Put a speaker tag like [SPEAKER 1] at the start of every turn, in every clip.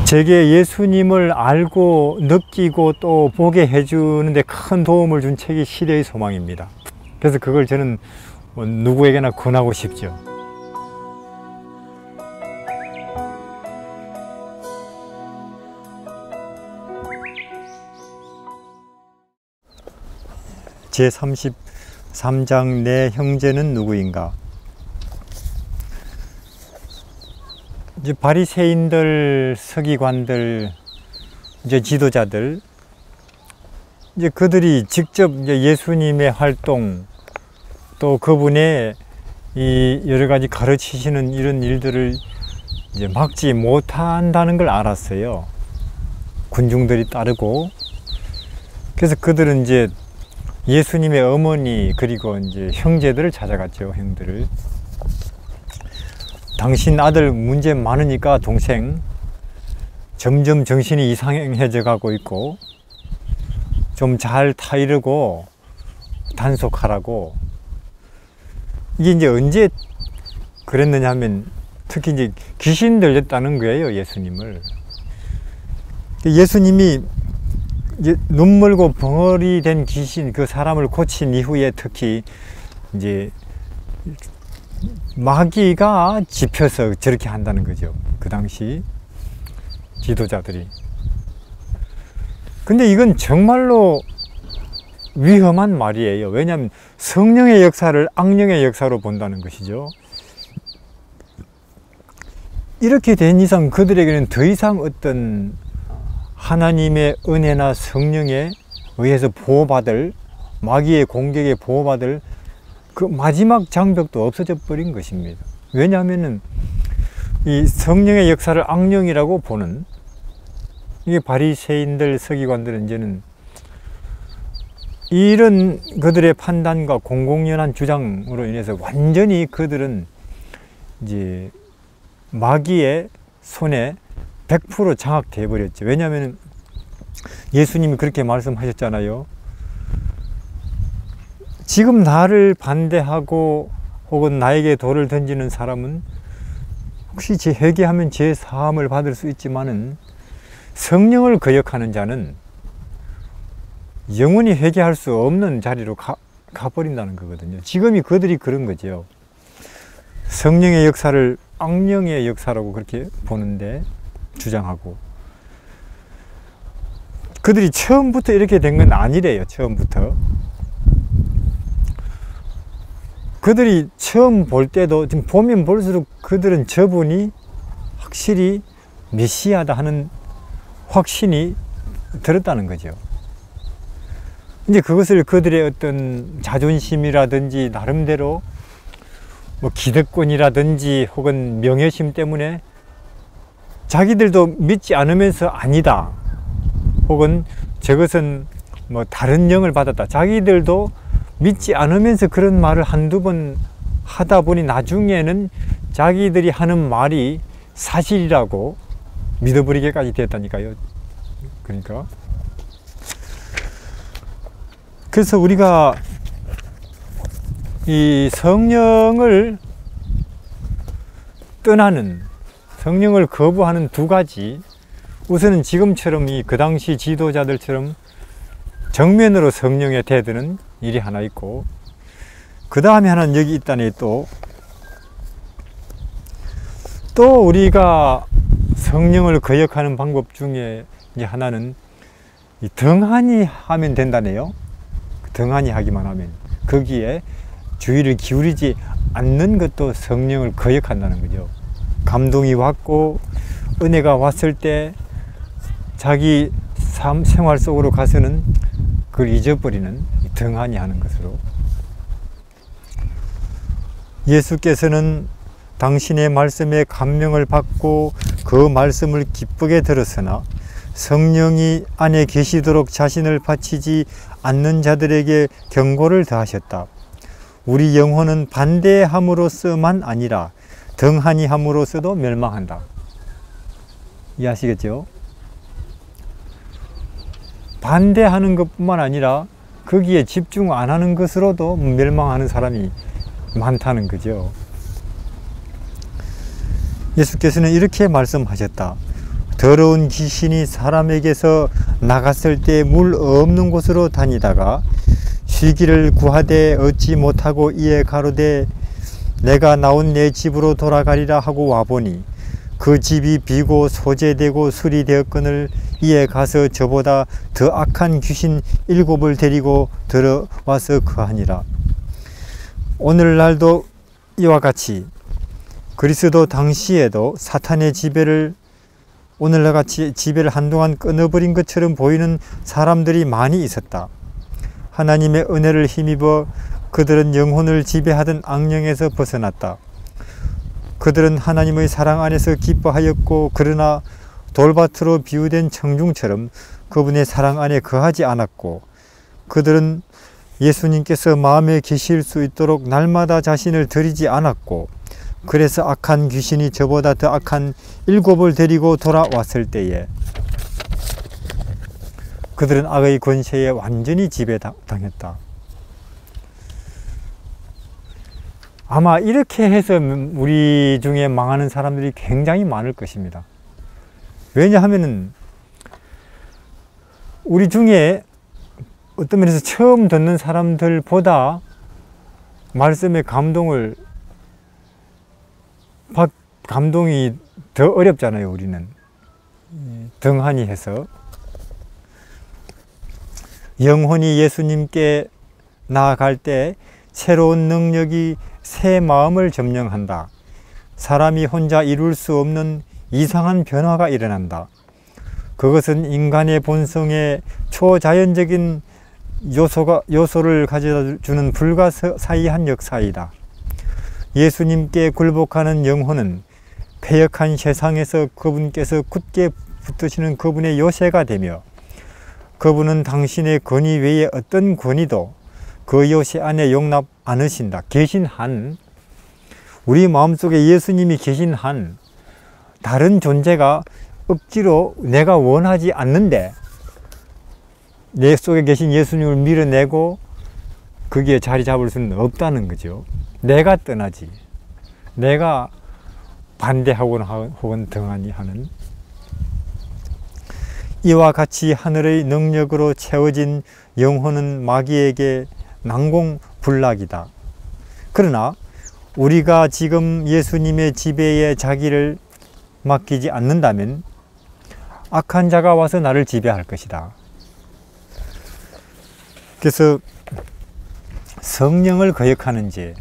[SPEAKER 1] 제게 예수님을 알고 느끼고 또 보게 해주는데 큰 도움을 준 책이 시대의 소망입니다. 그래서 그걸 저는 누구에게나 권하고 싶죠. 제33장 내 형제는 누구인가? 이제 바리새인들, 서기관들, 이제 지도자들, 이제 그들이 직접 이제 예수님의 활동, 또 그분의 이 여러 가지 가르치시는 이런 일들을 이제 막지 못한다는 걸 알았어요. 군중들이 따르고. 그래서 그들은 이제 예수님의 어머니 그리고 이제 형제들을 찾아갔죠. 형들을. 당신 아들 문제 많으니까 동생 점점 정신이 이상해져 가고 있고 좀 잘 타이르고 단속하라고. 이게 이제 언제 그랬느냐 하면 특히 이제 귀신 들렸다는 거예요. 예수님을. 예수님이 이제 눈물고 벙어리 된 귀신 그 사람을 고친 이후에 특히 이제 마귀가 짚혀서 저렇게 한다는 거죠. 그 당시 지도자들이. 근데 이건 정말로 위험한 말이에요. 왜냐하면 성령의 역사를 악령의 역사로 본다는 것이죠. 이렇게 된 이상 그들에게는 더 이상 어떤 하나님의 은혜나 성령에 의해서 보호받을, 마귀의 공격에 보호받을 그 마지막 장벽도 없어져 버린 것입니다. 왜냐하면 이 성령의 역사를 악령이라고 보는 이게 바리새인들, 서기관들은 이제는 이런 그들의 판단과 공공연한 주장으로 인해서 완전히 그들은 이제 마귀의 손에 100% 장악돼 버렸죠. 왜냐하면 예수님이 그렇게 말씀하셨잖아요. 지금 나를 반대하고 혹은 나에게 돌을 던지는 사람은 혹시 회개하면 제 사함을 받을 수 있지만은 성령을 거역하는 자는 영원히 회개할 수 없는 자리로 가버린다는 거거든요. 지금이 그들이 그런 거죠. 성령의 역사를 악령의 역사라고 그렇게 보는데 주장하고, 그들이 처음부터 이렇게 된 건 아니래요. 처음부터 그들이 처음 볼 때도 지금 보면 볼수록 그들은 저분이 확실히 메시아다 하는 확신이 들었다는 거죠. 이제 그것을 그들의 어떤 자존심이라든지 나름대로 뭐 기득권이라든지 혹은 명예심 때문에 자기들도 믿지 않으면서 아니다, 혹은 저것은 뭐 다른 영을 받았다, 자기들도 믿지 않으면서 그런 말을 한두 번 하다 보니 나중에는 자기들이 하는 말이 사실이라고 믿어버리게까지 됐다니까요. 그러니까 그래서 우리가 이 성령을 떠나는, 성령을 거부하는 두 가지, 우선은 지금처럼 그 당시 지도자들처럼 정면으로 성령에 대드는 일이 하나 있고, 그 다음에 하나는 여기 있다니 또 우리가 성령을 거역하는 방법 중에 이제 하나는 이 등한히 하면 된다네요. 등한히 하기만 하면, 거기에 주의를 기울이지 않는 것도 성령을 거역한다는 거죠. 감동이 왔고 은혜가 왔을 때 자기 삶 생활 속으로 가서는 그걸 잊어버리는, 등한히 하는 것으로. 예수께서는 당신의 말씀에 감명을 받고 그 말씀을 기쁘게 들었으나 성령이 안에 계시도록 자신을 바치지 않는 자들에게 경고를 더하셨다. 우리 영혼은 반대함으로써만 아니라 등한히 함으로써도 멸망한다. 이해하시겠죠? 반대하는 것뿐만 아니라 거기에 집중 안 하는 것으로도 멸망하는 사람이 많다는 거죠. 예수께서는 이렇게 말씀하셨다. 더러운 귀신이 사람에게서 나갔을 때 물 없는 곳으로 다니다가 쉬기를 구하되 얻지 못하고 이에 가로되 내가 나온 내 집으로 돌아가리라 하고 와보니 그 집이 비고 소재되고 수리되었거늘 이에 가서 저보다 더 악한 귀신 7을 데리고 들어와서 거하니라. 오늘날도 이와 같이 그리스도 당시에도 사탄의 지배를 오늘날 같이 지배를 한동안 끊어버린 것처럼 보이는 사람들이 많이 있었다. 하나님의 은혜를 힘입어 그들은 영혼을 지배하던 악령에서 벗어났다. 그들은 하나님의 사랑 안에서 기뻐하였고 그러나 돌밭으로 비유된 청중처럼 그분의 사랑 안에 거하지 않았고 그들은 예수님께서 마음에 계실 수 있도록 날마다 자신을 드리지 않았고 그래서 악한 귀신이 저보다 더 악한 7을 데리고 돌아왔을 때에 그들은 악의 권세에 완전히 지배당했다. 아마 이렇게 해서 우리 중에 망하는 사람들이 굉장히 많을 것입니다. 왜냐하면은 우리 중에 어떤 면에서 처음 듣는 사람들보다 말씀의 감동이 더 어렵잖아요. 우리는 등한히 해서 영혼이 예수님께 나아갈 때 새로운 능력이 새 마음을 점령한다. 사람이 혼자 이룰 수 없는 이상한 변화가 일어난다. 그것은 인간의 본성에 초자연적인 요소를 가져다주는 불가사의한 역사이다. 예수님께 굴복하는 영혼은 패역한 세상에서 그분께서 굳게 붙드시는 그분의 요새가 되며 그분은 당신의 권위 외에 어떤 권위도 그 요새 안에 용납 않으신다. 계신 한, 우리 마음속에 예수님이 계신 한 다른 존재가 억지로 내가 원하지 않는데 내 속에 계신 예수님을 밀어내고 거기에 자리 잡을 수는 없다는 거죠. 내가 떠나지, 내가 반대하거나 혹은 등한히 하는, 이와 같이 하늘의 능력으로 채워진 영혼은 마귀에게 난공불락이다. 그러나 우리가 지금 예수님의 지배에 자기를 맡기지 않는다면 악한 자가 와서 나를 지배할 것이다. 그래서 성령을 거역하는 죄,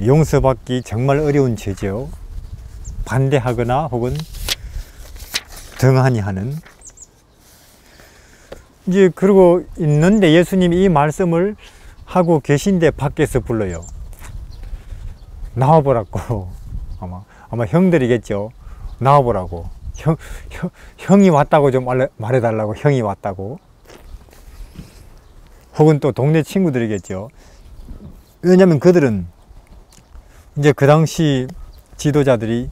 [SPEAKER 1] 용서받기 정말 어려운 죄죠. 반대하거나 혹은 등한히 하는. 이제 그러고 있는데 예수님이 이 말씀을 하고 계신데 밖에서 불러요. 나와보라고. 아마 형들이겠죠. 나와보라고. 형이 왔다고 좀 말해달라고. 형이 왔다고. 혹은 또 동네 친구들이겠죠. 왜냐하면 그들은 이제 그 당시 지도자들이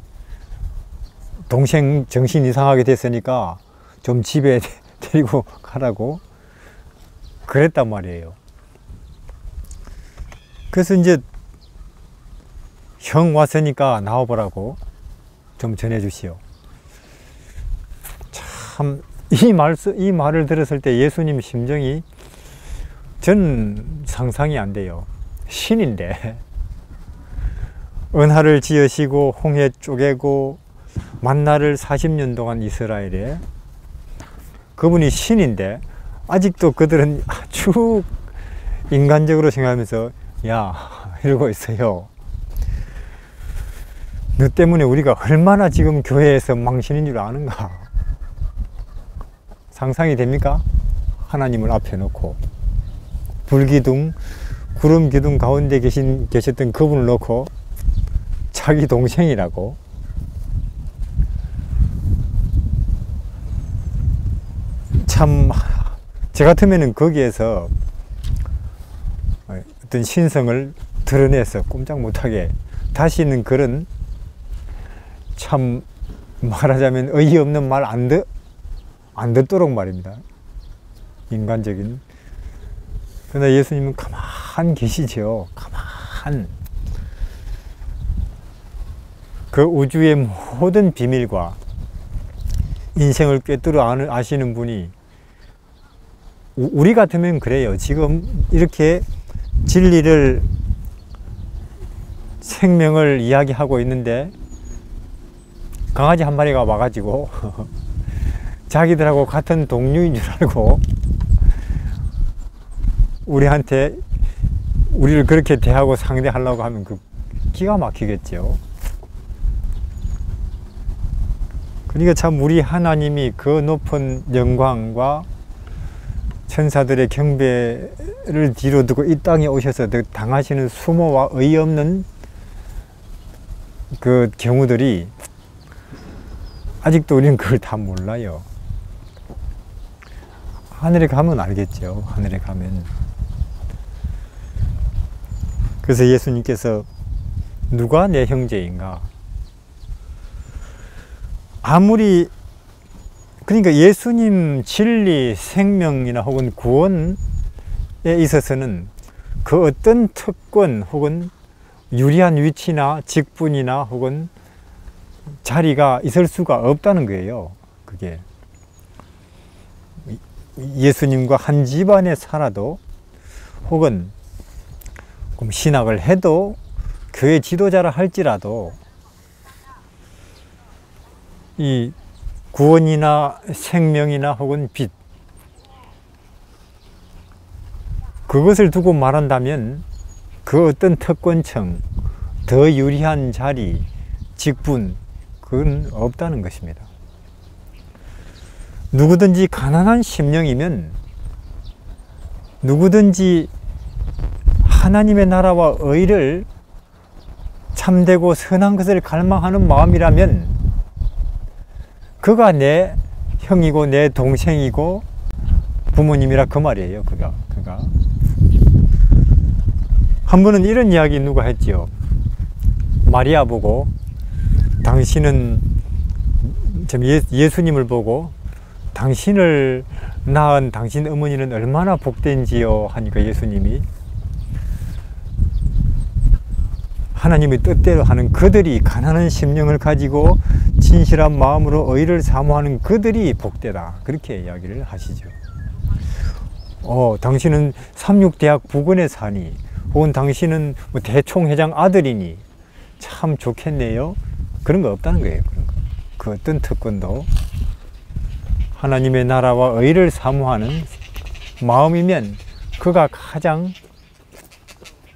[SPEAKER 1] 동생 정신 이상하게 됐으니까 좀 집에 데리고 가라고 그랬단 말이에요. 그래서 이제 형 왔으니까 나와보라고 좀 전해주시오. 참, 이 말을 들었을 때 예수님 심정이 전 상상이 안 돼요. 신인데 은하를 지으시고 홍해 쪼개고 만나를 40년 동안 이스라엘에, 그분이 신인데 아직도 그들은 아주 인간적으로 생각하면서 야 이러고 있어요. 너 때문에 우리가 얼마나 지금 교회에서 망신인 줄 아는가. 상상이 됩니까? 하나님을 앞에 놓고 불기둥 구름 기둥 가운데 계셨던 그분을 놓고 자기 동생이라고. 참, 저 같으면은 거기에서 어떤 신성을 드러내서 꼼짝 못하게 다시는 그런, 참 말하자면 어이없는 말 안 듣도록 말입니다. 인간적인. 그러나 예수님은 가만 계시죠. 가만. 그 우주의 모든 비밀과 인생을 꿰뚫어 아시는 분이, 우리 같으면 그래요. 지금 이렇게 진리를, 생명을 이야기하고 있는데 강아지 한 마리가 와가지고 자기들하고 같은 동류인 줄 알고 우리한테, 우리를 그렇게 대하고 상대하려고 하면 그 기가 막히겠죠. 그러니까 참 우리 하나님이 그 높은 영광과 천사들의 경배를 뒤로 두고 이 땅에 오셔서 당하시는 수모와 어이없는 그 경우들이 아직도 우리는 그걸 다 몰라요. 하늘에 가면 알겠죠. 하늘에 가면. 그래서 예수님께서 누가 내 형제인가? 아무리, 그러니까 예수님 진리, 생명이나 혹은 구원에 있어서는 그 어떤 특권 혹은 유리한 위치나 직분이나 혹은 자리가 있을 수가 없다는 거예요. 그게 예수님과 한 집안에 살아도 혹은 신학을 해도 교회 지도자라 할지라도 이 구원이나 생명이나 혹은 빛, 그것을 두고 말한다면 그 어떤 특권층, 더 유리한 자리, 직분, 그건 없다는 것입니다. 누구든지 가난한 심령이면, 누구든지 하나님의 나라와 의를, 참되고 선한 것을 갈망하는 마음이라면 그가 내 형이고 내 동생이고 부모님이라 그 말이에요. 그가 한 번은 이런 이야기 누가 했지요. 마리아 보고, 당신은, 예수님을 보고 당신을 낳은 당신 어머니는 얼마나 복된지요 하니까 예수님이, 하나님의 뜻대로 하는 그들이, 가난한 심령을 가지고 진실한 마음으로 의를 사모하는 그들이 복되다, 그렇게 이야기를 하시죠. 당신은 삼육대학 부근에 사니, 혹은 당신은 뭐 대총회장 아들이니 참 좋겠네요. 그런 거 없다는 거예요. 그런 거. 그 어떤 특권도 하나님의 나라와 의를 사모하는 마음이면 그가 가장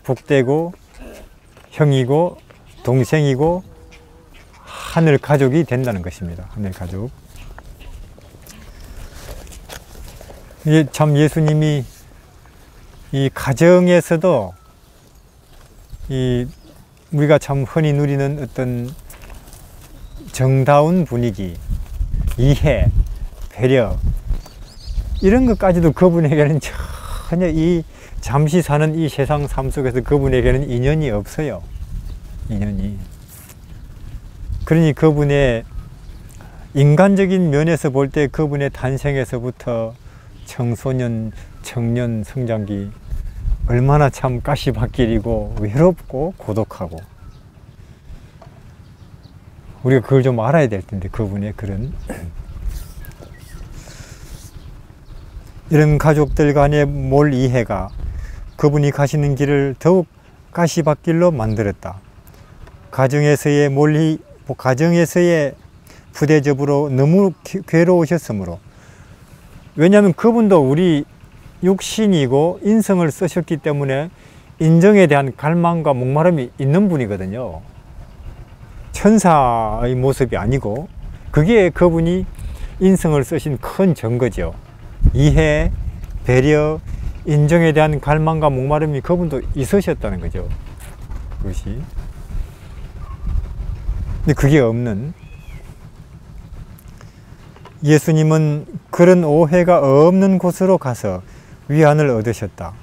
[SPEAKER 1] 복되고 형이고 동생이고 하늘 가족이 된다는 것입니다. 하늘 가족. 이게 참 예수님이 이 가정에서도 우리가 참 흔히 누리는 어떤 정다운 분위기, 이해, 배려, 이런 것까지도 그분에게는 전혀 잠시 사는 이 세상 삶 속에서 그분에게는 인연이 없어요. 인연이. 그러니 그분의 인간적인 면에서 볼 때 그분의 탄생에서부터 청소년, 청년 성장기 얼마나 참 가시밭길이고 외롭고 고독하고, 우리가 그걸 좀 알아야 될 텐데, 그분의 그런 이런 가족들 간의 몰 이해가 그분이 가시는 길을 더욱 가시밭길로 만들었다. 가정에서의 가정에서의 부대접으로 너무 괴로우셨으므로, 왜냐하면 그분도 우리 육신이고 인성을 쓰셨기 때문에 인정에 대한 갈망과 목마름이 있는 분이거든요. 천사의 모습이 아니고, 그게 그분이 인성을 쓰신 큰 증거죠. 이해, 배려, 인정에 대한 갈망과 목마름이 그분도 있으셨다는 거죠. 그것이. 근데 그게 없는, 예수님은 그런 오해가 없는 곳으로 가서 위안을 얻으셨다.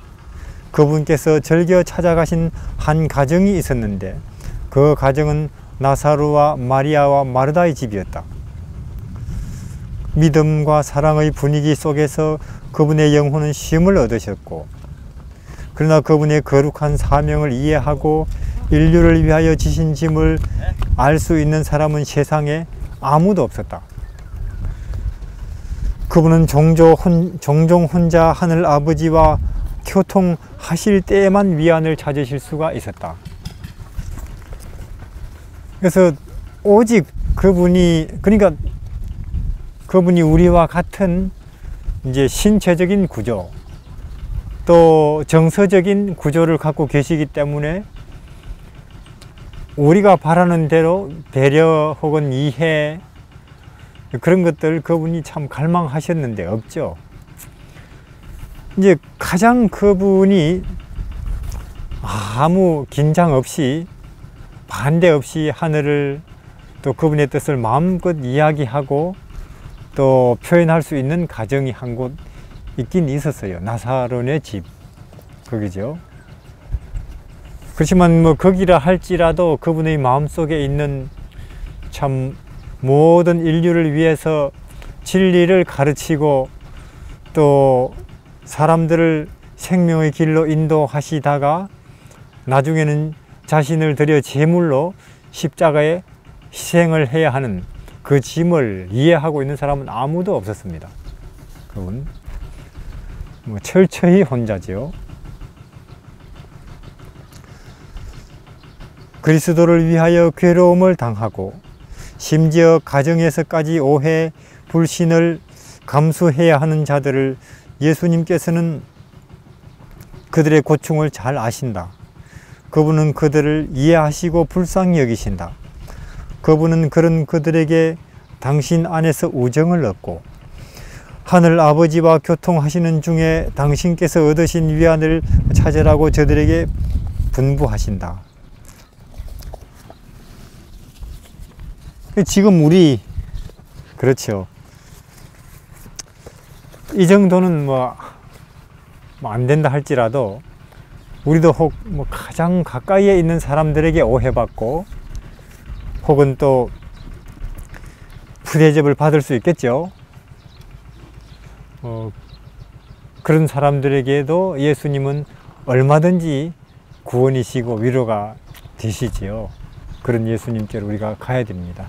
[SPEAKER 1] 그분께서 즐겨 찾아가신 한 가정이 있었는데, 그 가정은 나사로와 마리아와 마르다의 집이었다. 믿음과 사랑의 분위기 속에서 그분의 영혼은 쉼을 얻으셨고, 그러나 그분의 거룩한 사명을 이해하고 인류를 위하여 지신 짐을 알 수 있는 사람은 세상에 아무도 없었다. 그분은 종종 혼자 하늘 아버지와 교통하실 때에만 위안을 찾으실 수가 있었다. 그래서 오직 그러니까 그분이 우리와 같은 이제 신체적인 구조, 또 정서적인 구조를 갖고 계시기 때문에 우리가 바라는 대로 배려 혹은 이해, 그런 것들 그분이 참 갈망하셨는데 없죠. 이제 가장 그분이 아무 긴장 없이, 반대 없이 하늘을, 또 그분의 뜻을 마음껏 이야기하고 또 표현할 수 있는 가정이 한 곳 있긴 있었어요. 나사론의 집, 거기죠. 그렇지만 뭐 거기라 할지라도 그분의 마음속에 있는 참 모든 인류를 위해서 진리를 가르치고 또 사람들을 생명의 길로 인도하시다가 나중에는 자신을 들여 제물로 십자가에 희생을 해야 하는 그 짐을 이해하고 있는 사람은 아무도 없었습니다. 그분 뭐 철저히 혼자죠. 그리스도를 위하여 괴로움을 당하고 심지어 가정에서까지 오해, 불신을 감수해야 하는 자들을 예수님께서는 그들의 고충을 잘 아신다. 그분은 그들을 이해하시고 불쌍히 여기신다. 그분은 그런 그들에게 당신 안에서 우정을 얻고 하늘 아버지와 교통하시는 중에 당신께서 얻으신 위안을 찾으라고 저들에게 분부하신다. 지금 우리 그렇죠. 이 정도는 뭐 안 된다 할지라도 우리도 혹 뭐 가장 가까이에 있는 사람들에게 오해받고 혹은 또 부대접을 받을 수 있겠죠. 그런 사람들에게도 예수님은 얼마든지 구원이시고 위로가 되시지요. 그런 예수님께로 우리가 가야 됩니다.